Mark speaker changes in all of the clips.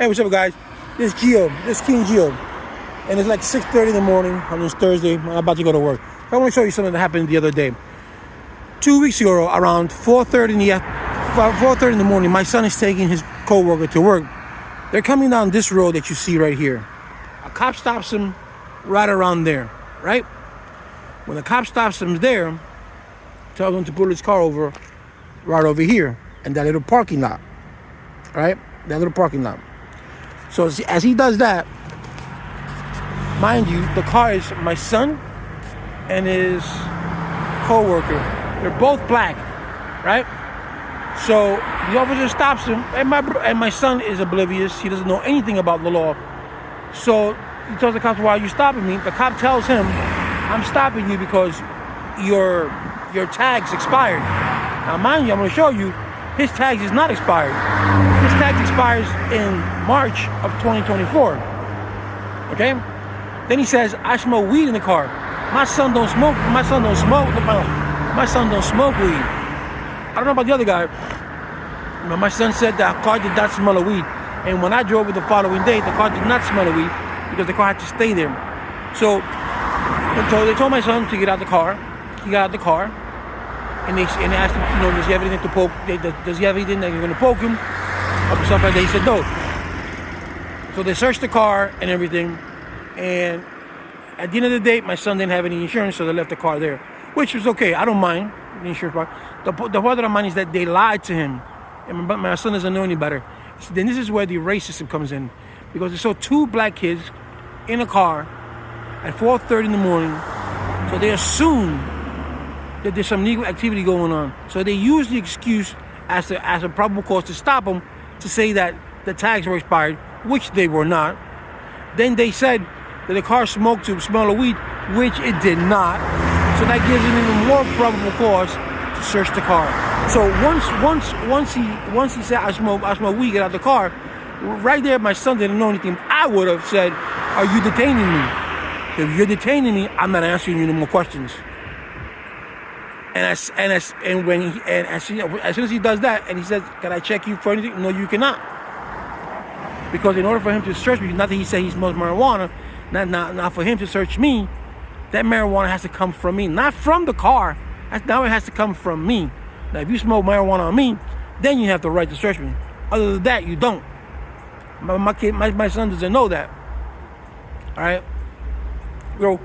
Speaker 1: Hey, what's up, guys? This is Gio. This is King Gio. And it's like 6:30 in the morning on this Thursday. I'm about to go to work. I want to show you something that happened the other day. 2 weeks ago, around 4:30 in the morning, my son is taking his co-worker to work. They're coming down this road that you see right here. A cop stops him right around there, right? When the cop stops him there, tells him to pull his car over right over here in that little parking lot, right? That little parking lot. So as he does that, mind you, the car is my son and his co-worker. They're both black, right? So the officer stops him, and my son is oblivious. He doesn't know anything about the law. So he tells the cops, "Why are you stopping me?" The cop tells him, "I'm stopping you because your tag's expired." Now, mind you, I'm going to show you, his tag is not expired. His tag expires in March of 2024. Okay? Then he says, "I smoke weed in the car." My son don't smoke. My son don't smoke weed. I don't know about the other guy. But my son said that car did not smell of weed. And when I drove it the following day, the car did not smell of weed because the car had to stay there. So they told my son to get out the car. He got out the car. And they asked him, does he have anything to poke? Does he have anything that you're going to poke him? Or stuff like that. He said no. So they searched the car and everything. And at the end of the day, my son didn't have any insurance, so they left the car there, which was okay. I don't mind the insurance part. The part that I don't mind is that they lied to him, and my son doesn't know any better. So then this is where the racism comes in, because they saw two black kids in a car at 4:30 in the morning, so they assume that there's some illegal activity going on. So they use the excuse as a probable cause to stop them, to say that the tags were expired, which they were not. Then they said that the car smoked to smell of weed, which it did not. So that gives them even more probable cause to search the car. So once he said I smoke weed, get out the car, right there my son didn't know anything. I would have said, "Are you detaining me? If you're detaining me, I'm not answering you no more questions." As soon as he does that and he says, "Can I check you for anything?" No, you cannot. Because in order for him to search me, not that he said he smells marijuana, not for him to search me, that marijuana has to come from me, not from the car. Now it has to come from me. Now, if you smoke marijuana on me, then you have the right to search me. Other than that, you don't. My son doesn't know that. All right? So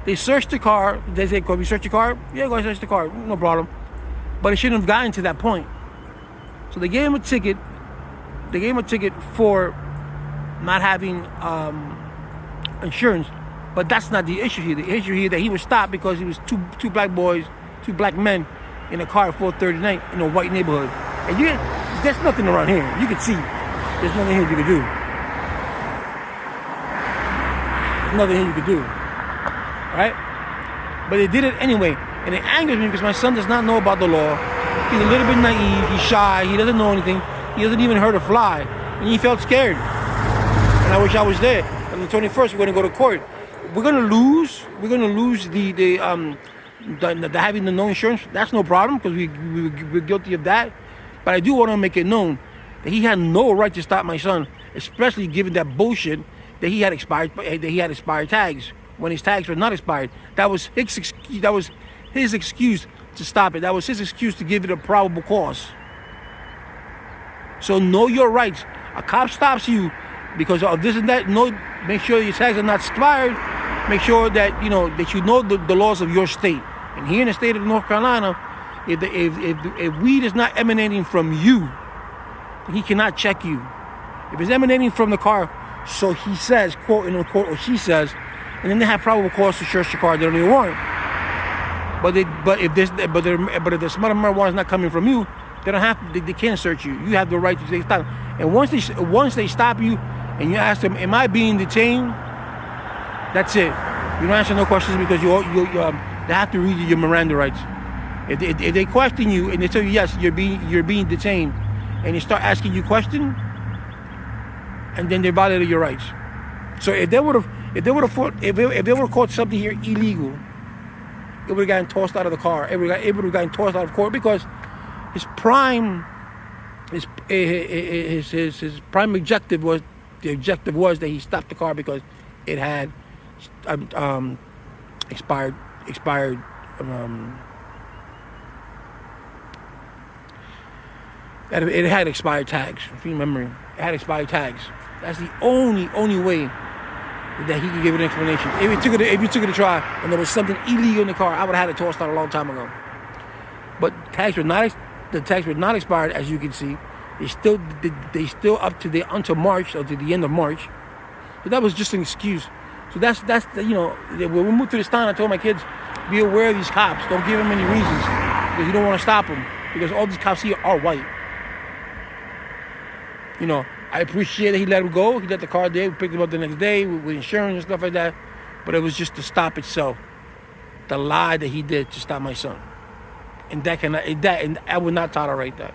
Speaker 1: they searched the car. They say, "Can we search the car?" "Yeah, go ahead, search the car. No problem." But it shouldn't have gotten to that point. So they gave him a ticket. They gave him a ticket for not having insurance. But that's not the issue here. The issue here that he was stopped because he was two black boys, two black men in a car at 4:30 at night in a white neighborhood. And there's nothing around here. You can see there's nothing here you can do. There's nothing here you can do. Right? But they did it anyway. And it angers me because my son does not know about the law. He's a little bit naive. He's shy. He doesn't know anything. He doesn't even hurt a fly. And he felt scared. And I wish I was there. On the 21st, we're going to go to court. We're going to lose. We're going to lose the having the no insurance. That's no problem because we're guilty of that. But I do want to make it known that he had no right to stop my son, especially given that bullshit that he had expired tags when his tags were not expired. That was his excuse to stop it. That was his excuse to give it a probable cause. So know your rights. A cop stops you because of this and that. No, make sure your tags are not expired. Make sure that you know the laws of your state. And here in the state of North Carolina, if weed is not emanating from you, he cannot check you. If it's emanating from the car, so he says, quote unquote, or she says, and then they have probable cause to search the car. They don't need a warrant. But if the smell of marijuana is not coming from you, they don't have. They can't search you. You have the right to say stop. And once they stop you, and you ask them, "Am I being detained?" That's it. You don't answer no questions because they have to read you your Miranda rights. If they question you and they tell you yes, you're being detained, and they start asking you questions, and then they violated your rights. So if they would have caught something here illegal, it would have gotten tossed out of the car. It would have gotten tossed out of court because his prime objective was the objective was that he stopped the car because it had expired. It had expired tags. If you remember, it had expired tags. That's the only way that he could give an explanation. If you took it to try and there was something illegal in the car, I would have had it tossed out a long time ago. But the tags were not expired, as you can see. They still up to until March, or to the end of March. So that was just an excuse. So that's when we moved to this town, I told my kids, be aware of these cops. Don't give them any reasons because you don't want to stop them, because all these cops here are white. I appreciate that he let him go. He let the car there. We picked him up the next day with insurance and stuff like that. But it was just the stop itself, the lie that he did to stop my son, and I would not tolerate that.